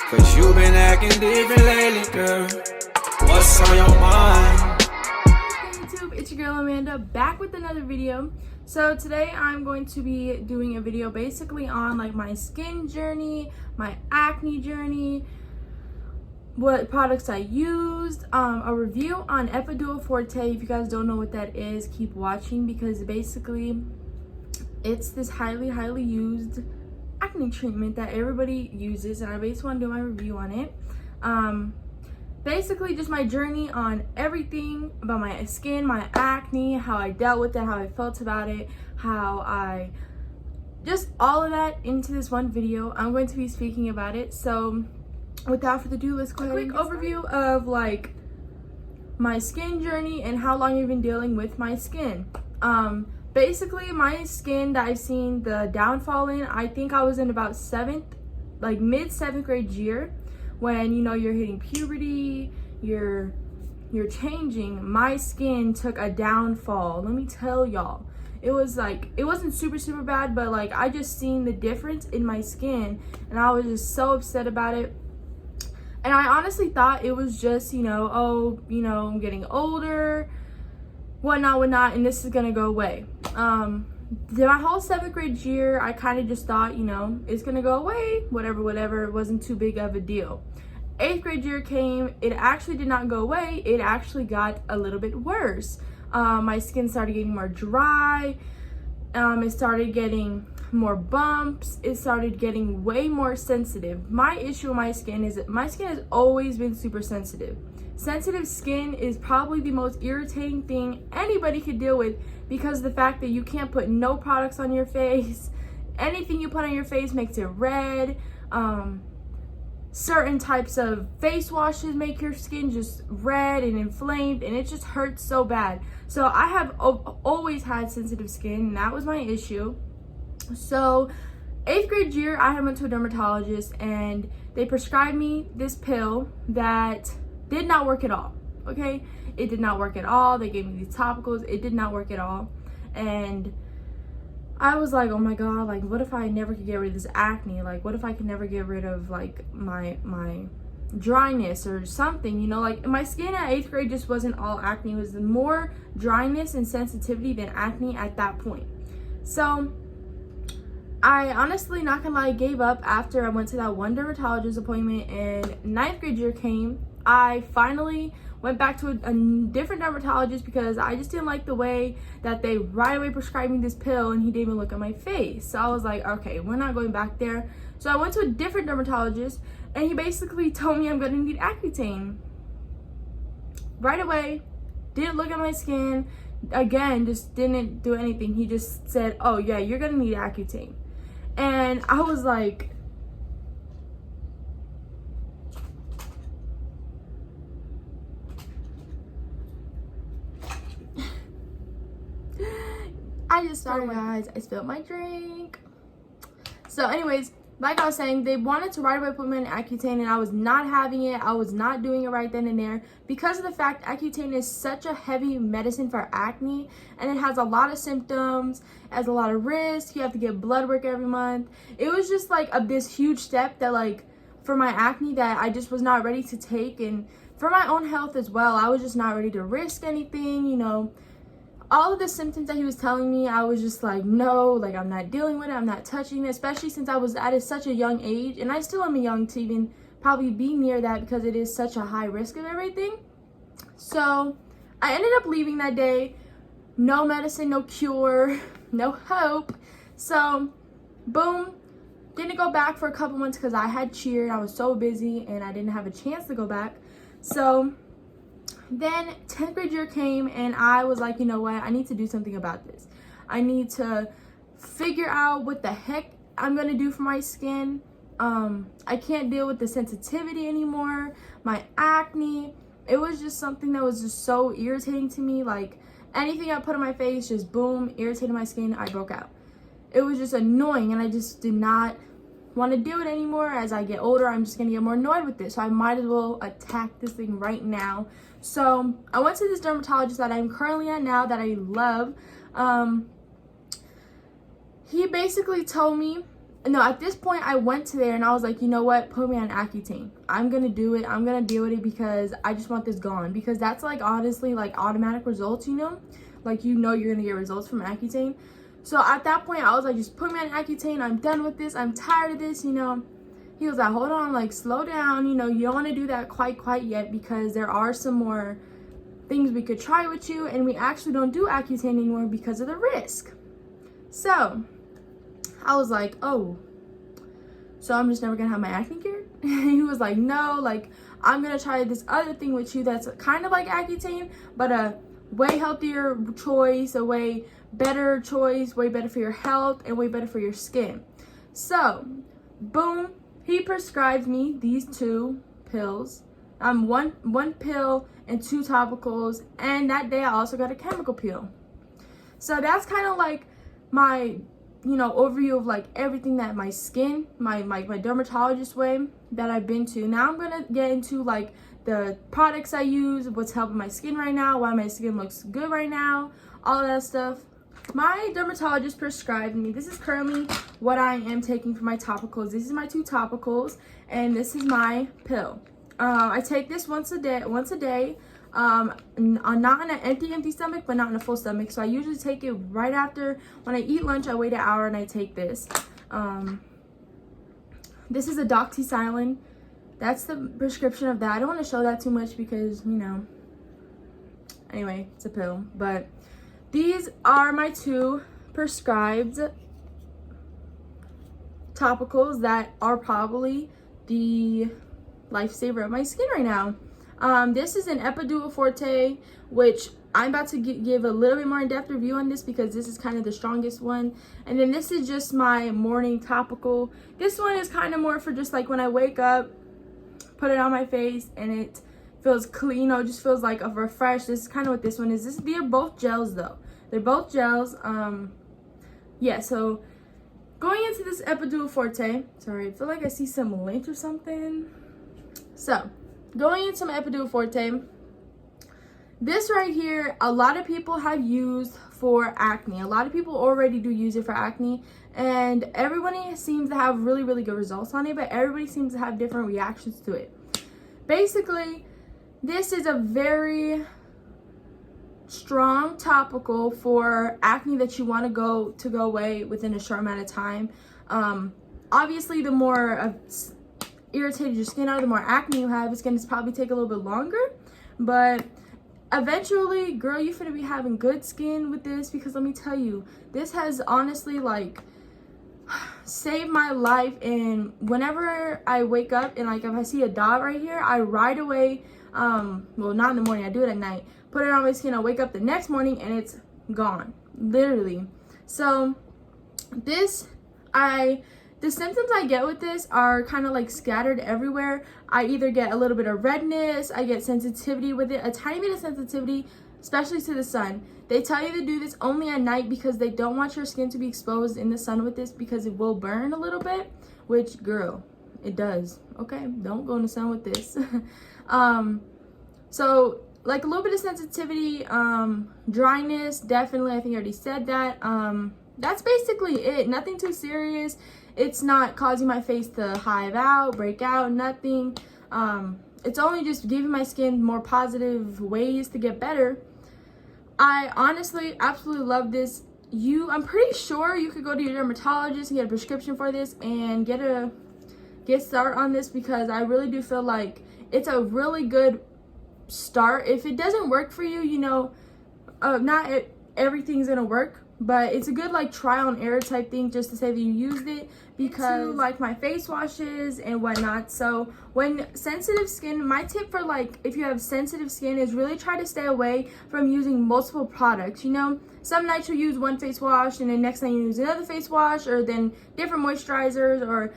Cause you been acting different lately, girl. What's on your mind? Hey YouTube, it's your girl Amanda back with another video. So today I'm going to be doing a video basically on like my skin journey, my acne journey, what products I used, a review on Epiduo Forte. If you guys don't know what that is, keep watching because basically it's this highly used acne treatment that everybody uses, and I basically want to do my review on it. Basically just my journey on everything about my skin, my acne, how I dealt with it, how I felt about it, how I just all of that into this one video. I'm going to be speaking about it. So without further ado, let's go ahead. Quick overview of like my skin journey and how long I've been dealing with my skin. Basically my skin that I've seen the downfall in, I think I was in about mid seventh grade year, when you know you're hitting puberty, you're changing. My skin took a downfall. Let me tell y'all, it was like, it wasn't super bad, but like I just seen the difference in my skin and I was just so upset about it. And I honestly thought it was just, I'm getting older, whatnot, and this is gonna go away. My whole seventh grade year, I kind of just thought, it's gonna go away, whatever. It wasn't too big of a deal. Eighth grade year came, it actually did not go away. It actually got a little bit worse. My skin started getting more dry. It started getting more bumps. It started getting way more sensitive. My issue with my skin is that my skin has always been super sensitive. Sensitive skin is probably the most irritating thing anybody could deal with, because of the fact that you can't put no products on your face. Anything you put on your face makes it red. Certain types of face washes make your skin just red and inflamed, and it just hurts so bad. So I have always had sensitive skin, and that was my issue. So eighth grade year, I went to a dermatologist and they prescribed me this pill that did not work at all. Okay, it did not work at all. They gave me these topicals. It did not work at all. And I was like, oh my god, like what if I never could get rid of this acne? Like what if I could never get rid of like my dryness or something, like my skin at eighth grade just wasn't all acne. It was more dryness and sensitivity than acne at that point. So I honestly, not gonna lie, gave up after I went to that one dermatologist appointment, and ninth grade year came. I finally went back to a different dermatologist because I just didn't like the way that they right away prescribed me this pill and he didn't even look at my face. So I was like, okay, we're not going back there. So I went to a different dermatologist and he basically told me I'm gonna need Accutane. Right away, didn't look at my skin. Again, just didn't do anything. He just said, oh yeah, you're gonna need Accutane. And I was like, sorry guys, I spilled my drink. So anyways, like I was saying, they wanted to right away put me on Accutane, and I was not having it. I was not doing it right then and there because of the fact Accutane is such a heavy medicine for acne, and it has a lot of symptoms, has a lot of risk. You have to get blood work every month. It was just like this huge step that like for my acne that I just was not ready to take, and for my own health as well. I was just not ready to risk anything, all of the symptoms that he was telling me, I was just like, no, like I'm not dealing with it, I'm not touching it, especially since I was at such a young age, and I still am young to even probably be near that because it is such a high risk of everything. So I ended up leaving that day. No medicine, no cure, no hope. So boom, didn't go back for a couple months because I had cheered. I was so busy and I didn't have a chance to go back. So then 10th grade year came and I was like, you know what, I need to do something about this. I need to figure out what the heck I'm gonna do for my skin. I can't deal with the sensitivity anymore, my acne. It was just something that was just so irritating to me. Like anything I put on my face, just boom, irritated my skin, I broke out. It was just annoying, and I just did not want to do it anymore. As I get older, I'm just gonna get more annoyed with this, so I might as well attack this thing right now. So I went to this dermatologist that I'm currently at now, that I love. He basically told me no, at this point I went to there and I was like, you know what, put me on Accutane. I'm gonna do it. I'm gonna deal with it because I just want this gone, because that's like honestly like automatic results, you know, like you know you're gonna get results from Accutane. So at that point I was like, just put me on Accutane. I'm done with this. I'm tired of this, you know. He was like, hold on, like slow down, you know, you don't want to do that quite yet, because there are some more things we could try with you, and we actually don't do Accutane anymore because of the risk. So I was like, oh, so I'm just never gonna have my acne cured? He was like, no, like I'm gonna try this other thing with you that's kind of like Accutane, but a way healthier choice, a way better choice, way better for your health and way better for your skin. So boom, he prescribed me these 2 pills, one pill and 2 topicals, and that day I also got a chemical peel. So that's kind of like my, you know, overview of like everything that my skin, my dermatologist way that I've been to. Now I'm gonna get into like the products I use, what's helping my skin right now, why my skin looks good right now, all of that stuff. My dermatologist prescribed me, this is currently what I am taking for my topicals. This is my 2 topicals, and this is my pill. I take this once a day, not on an empty stomach, but not on a full stomach. So I usually take it right after, when I eat lunch, I wait an hour and I take this. This is a doxycycline. That's the prescription of that. I don't want to show that too much because, you know, anyway, it's a pill. But these are my 2 prescribed topicals that are probably the lifesaver of my skin right now. This is an Epiduo Forte, which I'm about to give a little bit more in-depth review on this because this is kind of the strongest one. And then this is just my morning topical. This one is kind of more for just like when I wake up, put it on my face, and it feels clean, you know, it just feels like a refresh. This is kind of what this one is. They're both gels though. They're both gels. Yeah, so going into this Epiduo Forte, sorry, I feel like I see some lint or something. So going into my Epiduo Forte, this right here, a lot of people have used for acne. A lot of people already do use it for acne, and everybody seems to have really good results on it, but everybody seems to have different reactions to it. Basically, this is a very strong topical for acne that you want to go away within a short amount of time. Obviously, the more irritated your skin are, the more acne you have, it's going to probably take a little bit longer, but eventually, girl, you finna be having good skin with this, because let me tell you, this has honestly like saved my life. And whenever I wake up and like if I see a dot right here, I right away, well, not in the morning, I do it at night, put it on my skin, I wake up the next morning and it's gone, literally. So the symptoms I get with this are kind of like scattered everywhere. I either get a little bit of redness, I get sensitivity with it, a tiny bit of sensitivity, especially to the sun. They tell you to do this only at night because they don't want your skin to be exposed in the sun with this, because it will burn a little bit, which, girl, it does. Okay, don't go in the sun with this. So like a little bit of sensitivity, dryness, definitely, I think I already said that. That's basically it. Nothing too serious. It's not causing my face to hive out, break out, nothing. It's only just giving my skin more positive ways to get better. I honestly absolutely love this. I'm pretty sure you could go to your dermatologist and get a prescription for this and get started on this, because I really do feel like it's a really good start. If it doesn't work for you, you know, not everything's gonna work, but it's a good like trial and error type thing, just to say that you used it, because like my face washes and whatnot. So when sensitive skin, my tip for like if you have sensitive skin is really try to stay away from using multiple products. You know, some nights you'll use one face wash and then next night you use another face wash, or then different moisturizers, or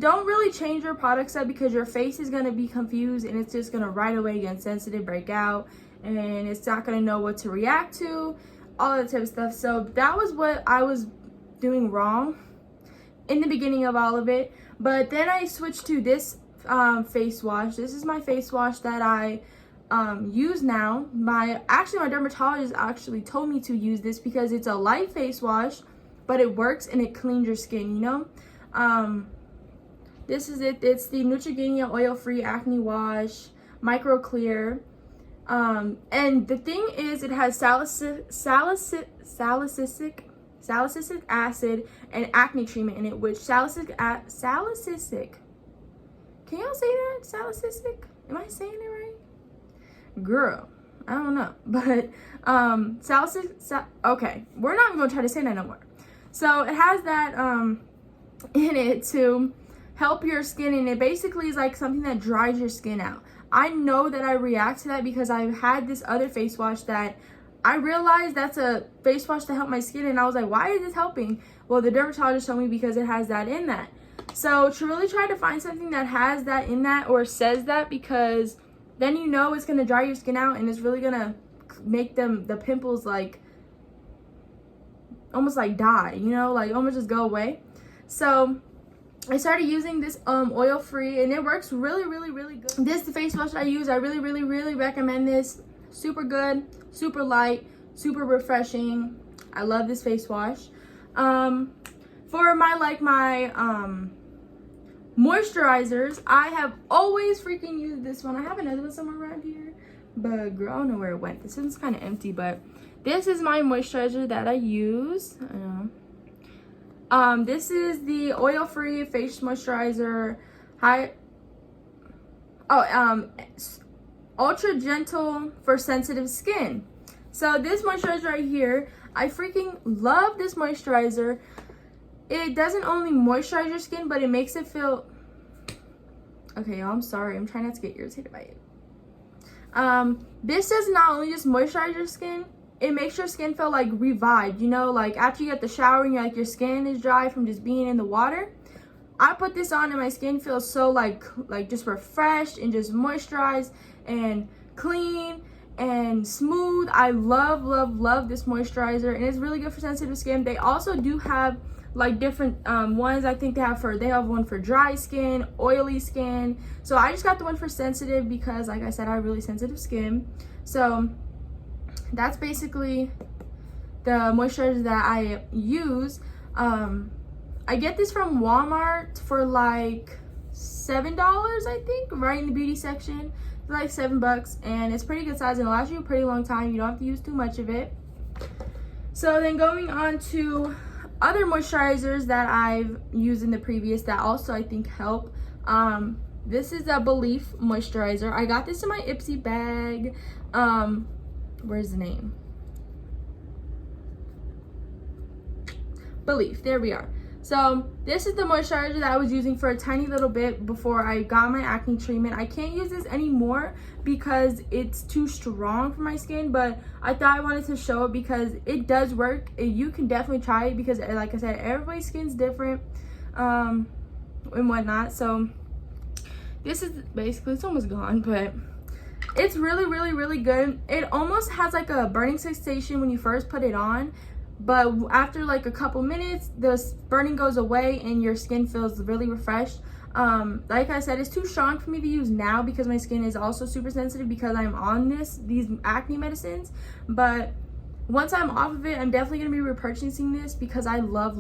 don't really change your product set, because your face is going to be confused and it's just going to right away get sensitive, break out, and it's not going to know what to react to, all that type of stuff. So that was what I was doing wrong in the beginning of all of it. But then I switched to this face wash. This is my face wash that I use now. My dermatologist actually told me to use this because it's a light face wash, but it works and it cleans your skin, you know. This is it. It's the Neutrogena oil-free acne wash, micro clear. And the thing is, it has salicylic acid and acne treatment in it, which salicylic. Can y'all say that? Salicylic? Am I saying it right? Girl, I don't know. But okay, we're not gonna try to say that no more. So it has that in it to help your skin, and it basically is like something that dries your skin out. I know that I react to that because I've had this other face wash that I realized that's a face wash to help my skin, and I was like, why is this helping? Well, the dermatologist told me because it has that in that. So to really try to find something that has that in that or says that, because then you know it's gonna dry your skin out and it's really gonna make the pimples like almost like die, you know, like almost just go away. So I started using this oil free, and it works really good. This is the face wash I use. I really recommend this. Super good, super light, super refreshing. I love this face wash. For my moisturizers, I have always freaking used this one. I have another one somewhere around here, but girl, I don't know where it went. This one's kind of empty, but this is my moisturizer that I use. I know. This is the oil-free face moisturizer. Ultra gentle for sensitive skin. So this moisturizer right here, I freaking love this moisturizer. It doesn't only moisturize your skin, but it makes it feel... Okay, y'all, I'm sorry. I'm trying not to get irritated by it. This does not only just moisturize your skin, it makes your skin feel like revived, you know, like after you get the shower and your skin is dry from just being in the water. I put this on and my skin feels so like just refreshed and just moisturized and clean and smooth. I love this moisturizer, and it's really good for sensitive skin. They also do have like different ones. I think they have one for dry skin, oily skin. So I just got the one for sensitive because, like I said, I have really sensitive skin. So that's basically the moisturizer that I use. I get this from Walmart for like $7, I think, right in the beauty section. It's like $7, and it's pretty good size and it lasts you a pretty long time. You don't have to use too much of it. So then going on to other moisturizers that I've used in the previous that also I think help. This is a Belief moisturizer. I got this in my Ipsy bag. Where's the name? Belief. There we are. So this is the moisturizer that I was using for a tiny little bit before I got my acne treatment. I can't use this anymore because it's too strong for my skin, but I thought I wanted to show it because it does work. You can definitely try it because, like I said, everybody's skin's different and whatnot. So this is basically, it's almost gone, but it's really good. It almost has like a burning sensation when you first put it on, but after like a couple minutes the burning goes away and your skin feels really refreshed. Like I said, it's too strong for me to use now because my skin is also super sensitive because I'm on these acne medicines. But once I'm off of it, I'm definitely gonna be repurchasing this because I love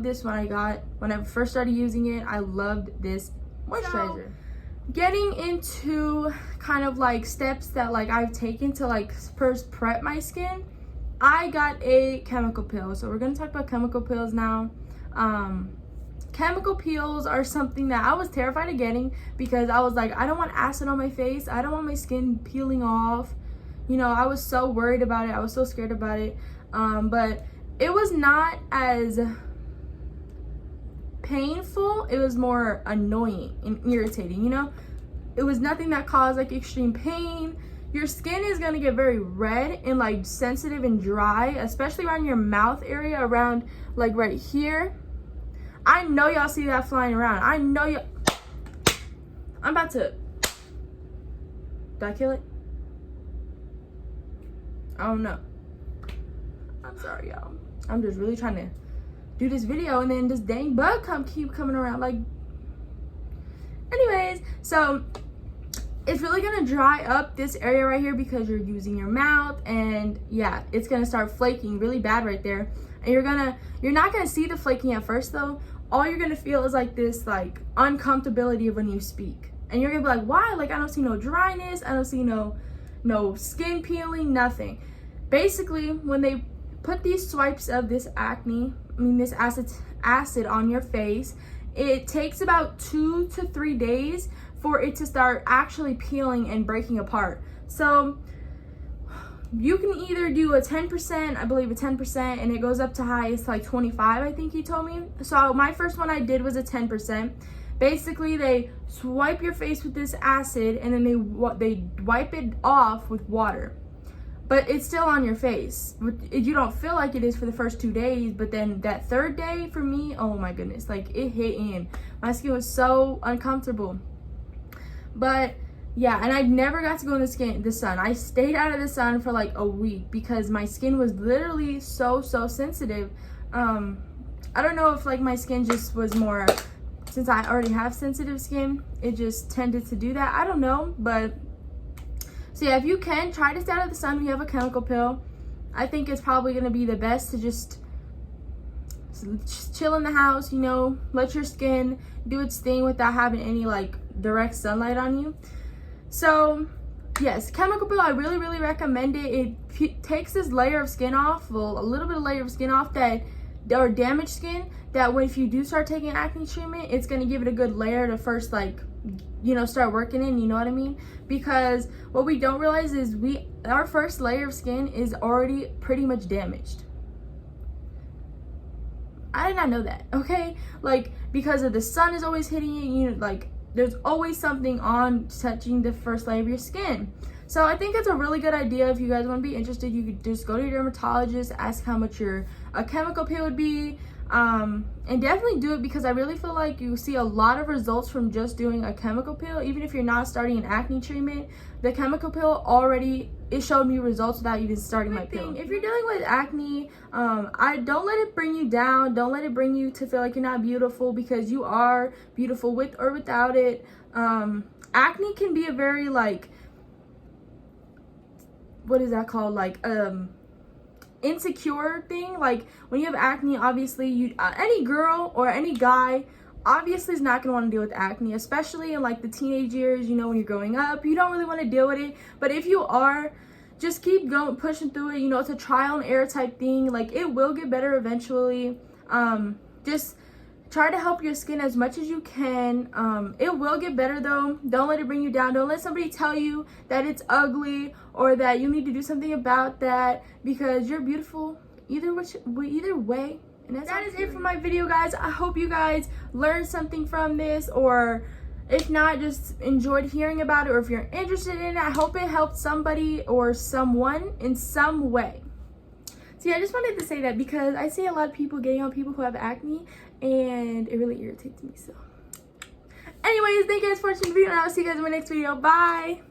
this. When I first started using it, I loved this moisturizer. So, getting into kind of like steps that like I've taken to like first prep my skin, I got a chemical peel. So we're gonna talk about chemical peels now. Chemical peels are something that I was terrified of getting because I was like, I don't want acid on my face. I don't want my skin peeling off. You know, I was so worried about it. I was so scared about it. But it was not as painful. It was more annoying and irritating, you know? It was nothing that caused like extreme pain. Your skin is gonna get very red and like sensitive and dry, especially around your mouth area, around like right here. I know y'all see that flying around. I know y'all. I'm about to. Did I kill it? I don't know. I'm sorry, y'all. I'm just really trying to do this video and then this dang bug keep coming around. Like, anyways, so it's really gonna dry up this area right here because you're using your mouth, and yeah, it's gonna start flaking really bad right there. And you're not gonna see the flaking at first though. all you're gonna feel is like this like uncomfortability when you speak, and you're gonna be like, why? Like, I don't see no dryness, I don't see no skin peeling, nothing. Basically, when they put these swipes of this this acid on your face, it takes about 2 to 3 days for it to start actually peeling and breaking apart. So you can either do a 10%, I believe a 10%, and it goes up to highest like 25, I think he told me. So my first one I did was a 10%. Basically, they swipe your face with this acid, and then they wipe it off with water. But it's still on your face. You don't feel like it is for the first 2 days, but then that third day for me, oh my goodness, like it hit in. My skin was so uncomfortable. But yeah, and I never got to go in the sun. I stayed out of the sun for like a week because my skin was literally so sensitive. I don't know if like my skin just was more, since I already have sensitive skin, it just tended to do that. I don't know, but so yeah, if you can, try to stay out of the sun. We have a chemical peel. I think it's probably going to be the best to just chill in the house, you know, let your skin do its thing without having any like direct sunlight on you. So yes, chemical peel, I really recommend it. It takes this layer of skin off, well, a little bit of layer of skin off that, or damaged skin, that when if you do start taking acne treatment, it's going to give it a good layer to first, like, you know, start working in, you know what I mean? Because what we don't realize is our first layer of skin is already pretty much damaged. I did not know that, okay? Like, because of the sun is always hitting it, you know, like, there's always something on touching the first layer of your skin. So I think it's a really good idea. If you guys want to be interested, you could just go to your dermatologist, ask how much a chemical peel would be, and definitely do it, because I really feel like you see a lot of results from just doing a chemical peel. Even if you're not starting an acne treatment, the chemical peel already, it showed me results without even starting my peel. If you're dealing with acne, I don't let it bring you down. Don't let it bring you to feel like you're not beautiful, because you are beautiful with or without it. Acne can be a very like, what is that called, like insecure thing. Like when you have acne, obviously any girl or any guy obviously is not going to want to deal with acne, especially in like the teenage years, you know, when you're growing up. You don't really want to deal with it, but if you are, just keep going, pushing through it. You know, it's a trial and error type thing. Like, it will get better eventually. Just try to help your skin as much as you can. It will get better though. Don't let it bring you down. Don't let somebody tell you that it's ugly or that you need to do something about that, because you're beautiful either way. And that is it for my video, guys. I hope you guys learned something from this, or if not, just enjoyed hearing about it, or if you're interested in it, I hope it helped somebody or someone in some way. So yeah, I just wanted to say that because I see a lot of people getting on people who have acne, and it really irritates me. So anyways, thank you guys for watching the video, and I'll see you guys in my next video. Bye.